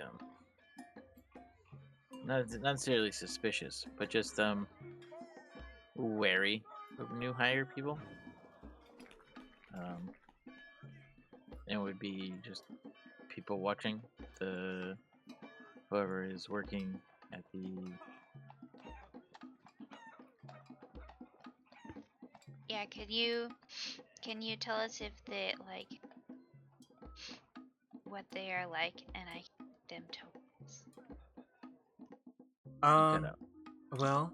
S4: not necessarily suspicious, but just wary of new hire people. And would be just people watching the whoever is working at the.
S1: Yeah, can you tell us if they like what they are like, and I them to us?
S3: Well,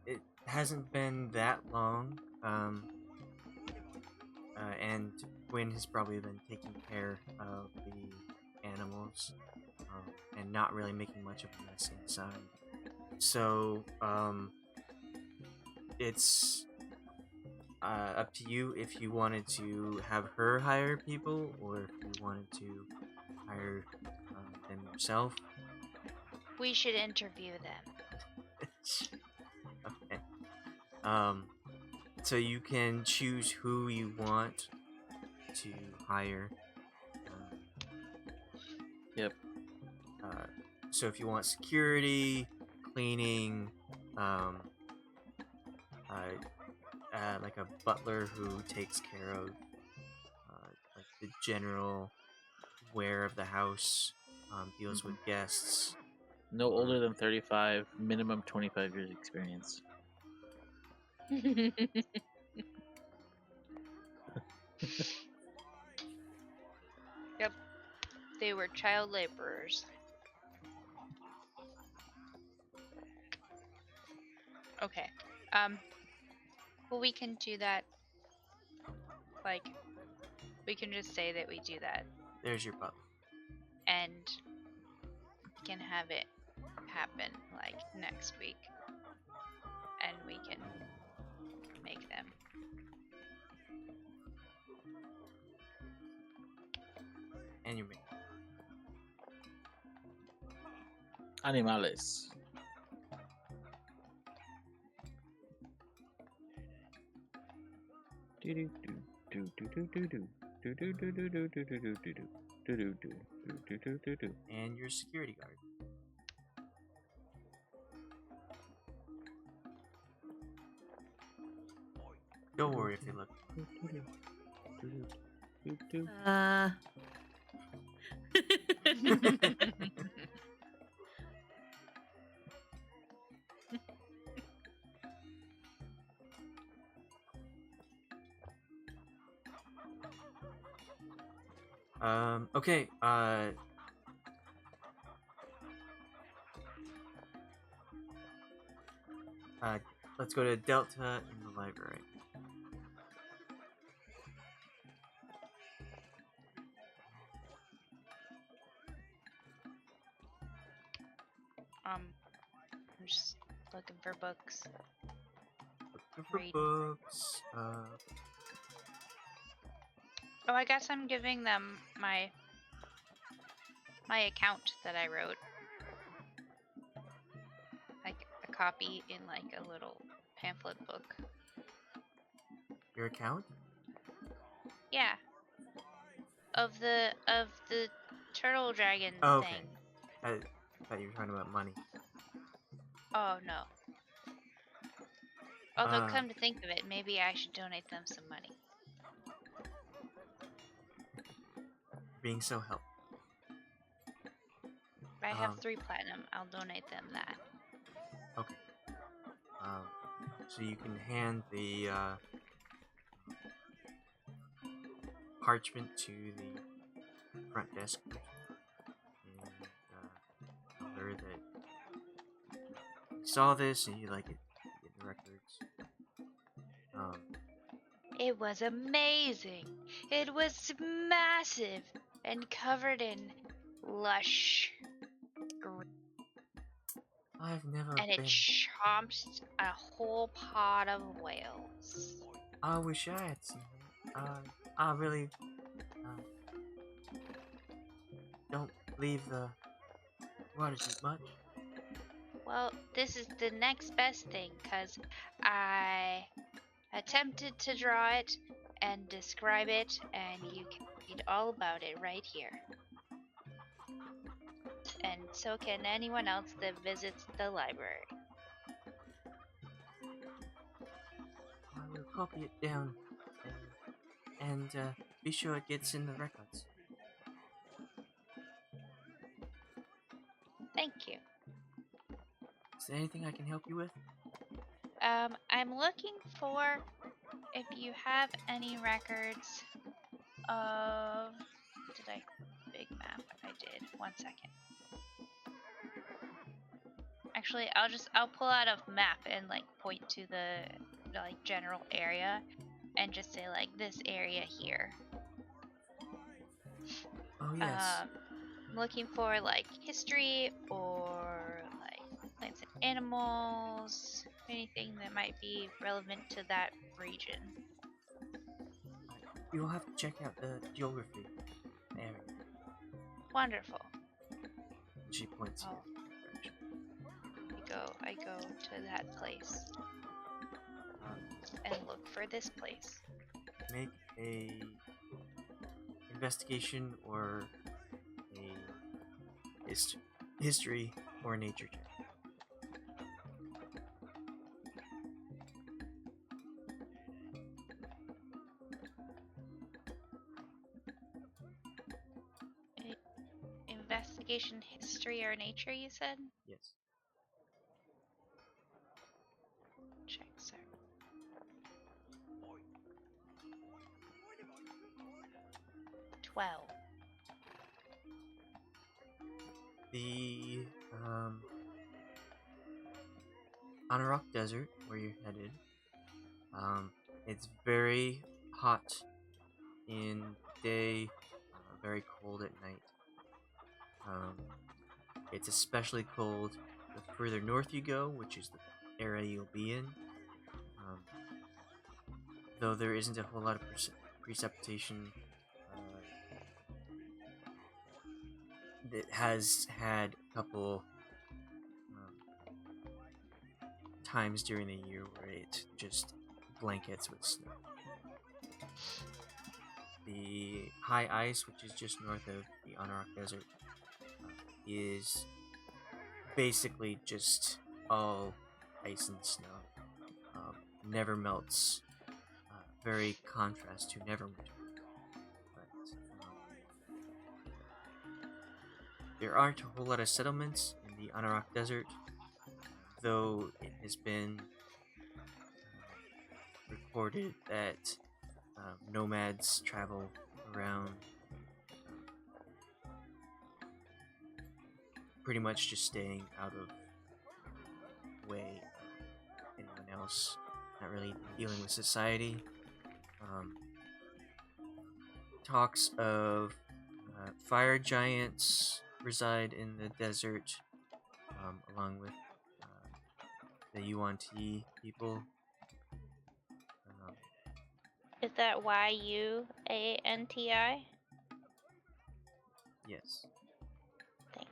S3: it hasn't been that long, and Gwyn has probably been taking care of the animals, and not really making much of a mess inside. So, it's up to you if you wanted to have her hire people, or if you wanted to hire them yourself.
S1: We should interview them.
S3: Okay. So you can choose who you want to hire.
S4: Yep.
S3: So if you want security, cleaning, like a butler who takes care of like the general wear of the house, deals with guests.
S4: No older than 35, minimum 25 years experience.
S1: Yep. They were child laborers. Okay. Well, we can do that. Like, we can just say that we do that,
S3: There's your butler.
S1: and can have it happen like next week, and we can make them.
S3: And your maid.
S4: Animales.
S3: And your security guard. Don't worry if you look. Okay, let's go to Delta in the library.
S1: I'm just looking for books.
S3: Go for
S1: Read.
S3: books.
S1: Oh, I guess I'm giving them my account that I wrote. Like a copy in like a little pamphlet book.
S3: Your account?
S1: Yeah. Of the turtle dragon
S3: Oh, okay.
S1: thing.
S3: I thought you were talking about money.
S1: Oh no. Although
S3: Uh,
S1: come to think of it, maybe I should donate them some money.
S3: being so helpful.
S1: I have
S3: Um,
S1: 3 platinum. I'll donate them that.
S3: Okay. So you can hand the parchment to the front desk person and tell her that you saw this and you like it, get the records.
S1: It was amazing. It was massive and covered in lush green.
S3: I've never
S1: And it
S3: been.
S1: chomped a whole pod of whales.
S3: I wish I had seen it. I really don't leave the Waterdeep much.
S1: Well, this is the next best thing, because I attempted to draw it and describe it, and you can read all about it right here. And so can anyone else that visits the library.
S3: I will copy it down and be sure it gets in the records.
S1: Thank you.
S3: Is there anything I can help you with?
S1: I'm looking for if you have any records of... Did I... Big map. I did. 1 second. Actually, I'll pull out a map and like point to the like general area and just say like this area here.
S3: Oh yes.
S1: I'm looking for like history or like plants and animals, anything that might be relevant to that region.
S3: You'll have to check out the geography area.
S1: Wonderful.
S3: She points
S1: Oh.
S3: in that direction.
S1: I go to that place and look for this place.
S3: Make a investigation or a history or nature check.
S1: Investigation, history, or nature, you said?
S3: Yes.
S1: Check, sir. $12.
S3: The Anarok Desert, where you're headed, it's very hot in the day, very cold at night. It's especially cold the further north you go, which is the area you'll be in. Though there isn't a whole lot of precipitation, it has had a couple times during the year where it just blankets with snow. The high ice, which is just north of the Anarok Desert, is basically just all ice and snow. Never melts. Very contrast to Neverwinter. But there aren't a whole lot of settlements in the Anarok Desert, though it has been reported that nomads travel around pretty much just staying out of the way of anyone else, not really dealing with society. Talks of fire giants reside in the desert, along with the Yuan-Ti people.
S1: Is that Yuanti?
S3: Yes.
S1: Thanks.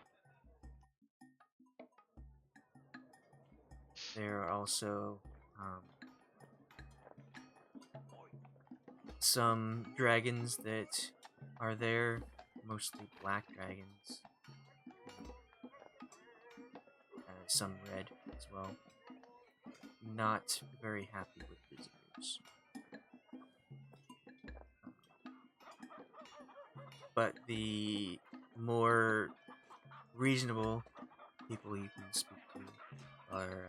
S3: There are also some dragons that are there, mostly black dragons. Some red as well. Not very happy with visitors. But the more reasonable people you can speak to are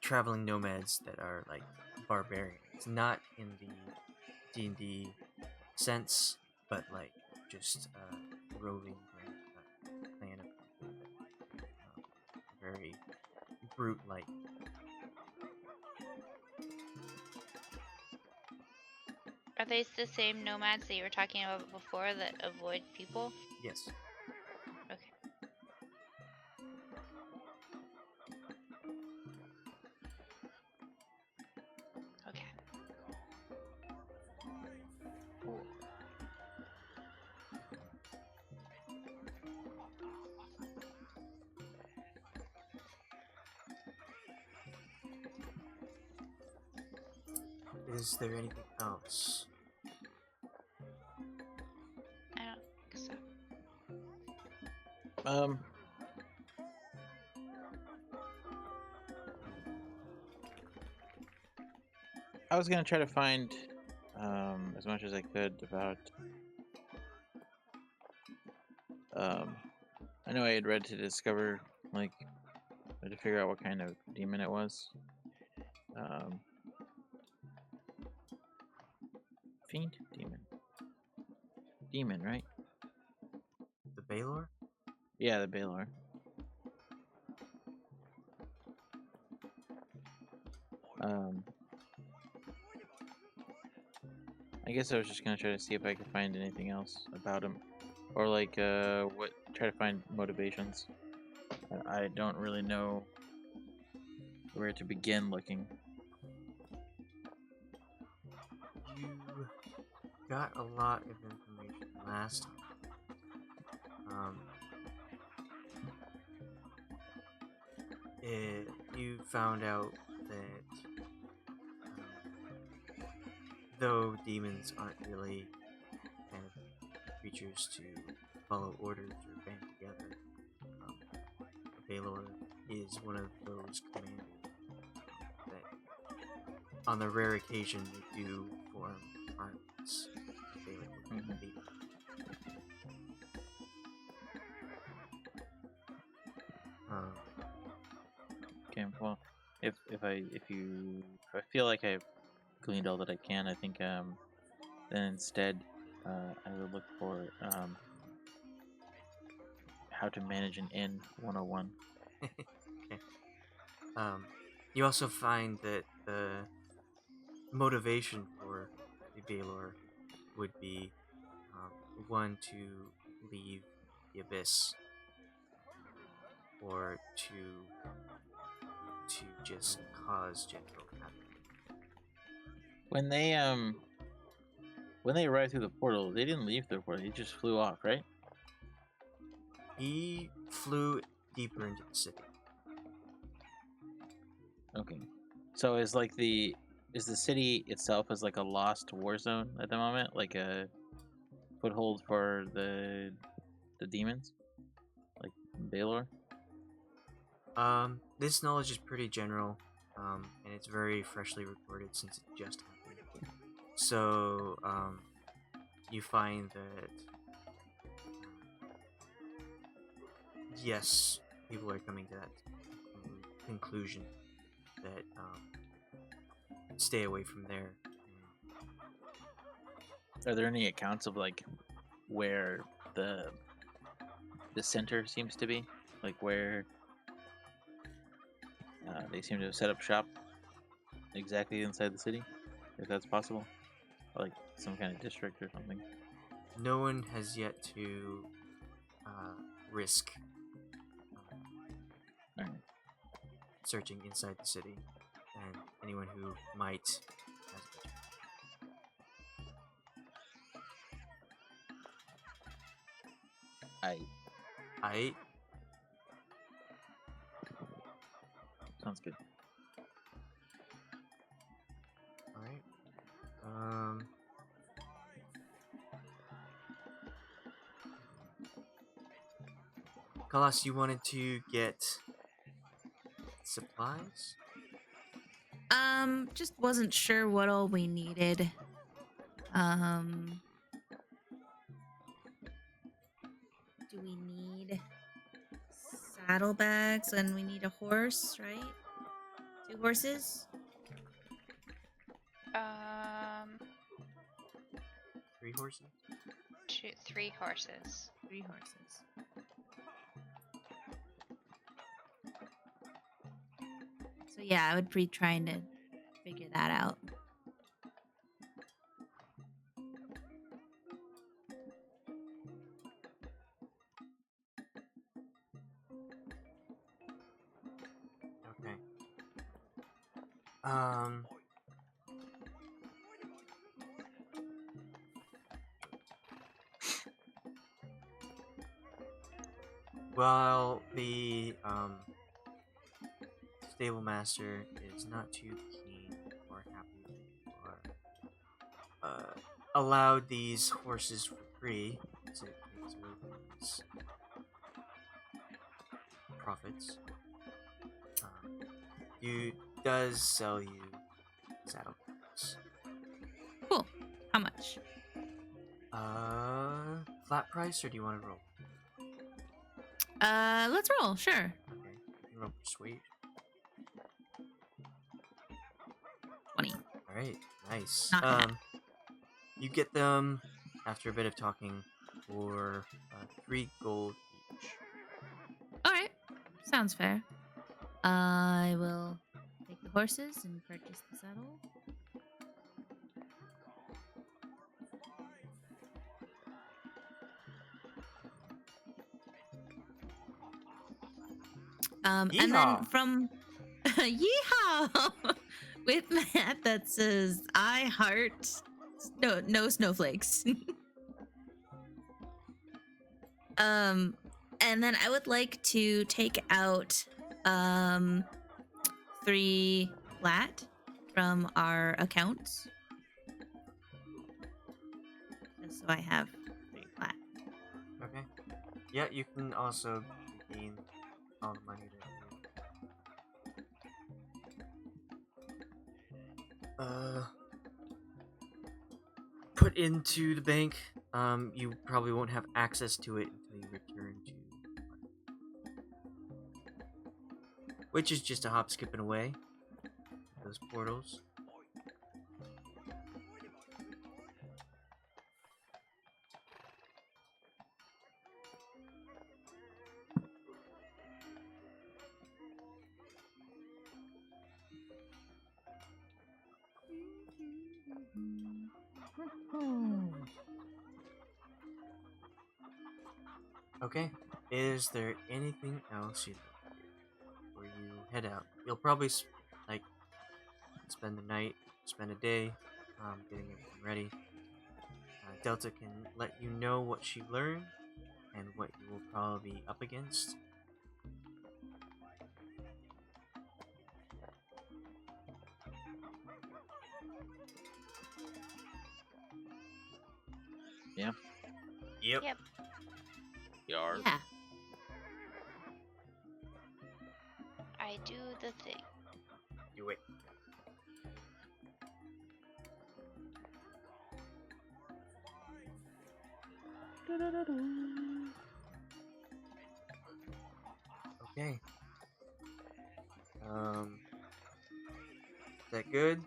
S3: traveling nomads that are like barbarians, not in the D&D sense, but like just roving clan of people that very brute-like.
S1: Are they the same nomads that you were talking about before that avoid people?
S3: Yes.
S1: Okay. Okay. Cool.
S3: Is there anything else?
S1: I don't think so.
S4: I was gonna try to find as much as I could about. I know I had read to discover, like, to figure out what kind of demon it was. Fiend? Demon, right?
S3: The Baylor?
S4: Yeah, the Baylor. I guess I was just gonna try to see if I could find anything else about him, or like try to find motivations. I don't really know where to begin looking.
S3: You got a lot of information last time. You found out that though demons aren't really kind of creatures to follow orders or band together, Baylor is one of those commanders that, on the rare occasion, they do form armies. They like to lead.
S4: Okay, well, if I feel like I've gleaned all that I can, I think then instead I would look for how to manage an inn 101.
S3: Okay. You also find that the motivation for the Baylor would be one to leave the abyss, or to just cause general havoc.
S4: When they arrived through the portal, they didn't leave the portal. They just flew off, right?
S3: He flew deeper into the city.
S4: Okay. So is the city itself is like a lost war zone at the moment, like a foothold for the demons, like Baylor?
S3: This knowledge is pretty general, and it's very freshly recorded since it just happened. So, you find that yes, people are coming to that conclusion that stay away from there.
S4: Are there any accounts of like where the center seems to be, like where they seem to have set up shop exactly inside the city, if that's possible, or like some kind of district or something?
S3: No one has yet to risk
S4: Alright.
S3: searching inside the city, and anyone who might has a better. I
S4: Sounds good.
S3: all right. Khalas, you wanted to get supplies?
S2: Just wasn't sure what all we needed. Do we need saddlebags and we need a horse, right? 2 horses?
S3: 3 horses?
S1: 3 horses.
S2: 3 horses. So yeah, I would be trying to figure that out.
S3: Okay. Well, the stable master is not too keen or happy that you are allowed these horses for free, as it takes away from his profits. He does sell you saddlebags.
S2: Cool. How much?
S3: Flat price, or do you want to roll?
S2: Let's roll, sure.
S3: Okay, you can roll persuade.
S2: 20.
S3: All right, nice.
S2: Not bad.
S3: You get them after a bit of talking for 3 gold each.
S2: Alright. Sounds fair. I will take the horses and purchase the saddle. And then
S3: Yeehaw!
S2: from yeehaw with that that says I heart no snowflakes. And then I would like to take out 3 flat from our accounts. Just so I have 3 flat.
S3: Okay. Yeah, you can also regain all the money that you put into the bank. You probably won't have access to it until you return to which is just a hop, skip, and away. Those portals. Okay. Is there anything else you'd like to do before you head out? You'll probably spend the night, spend a day, getting everything ready. Delta can let you know what she learned and what you will probably be up against.
S4: Yeah.
S3: Yep.
S1: Yep.
S4: Yar.
S2: Yeah.
S1: I do the thing.
S3: Do it. Okay. Is that good?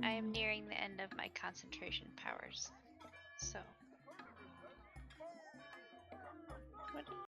S1: I am nearing the end of my concentration powers. So. What do you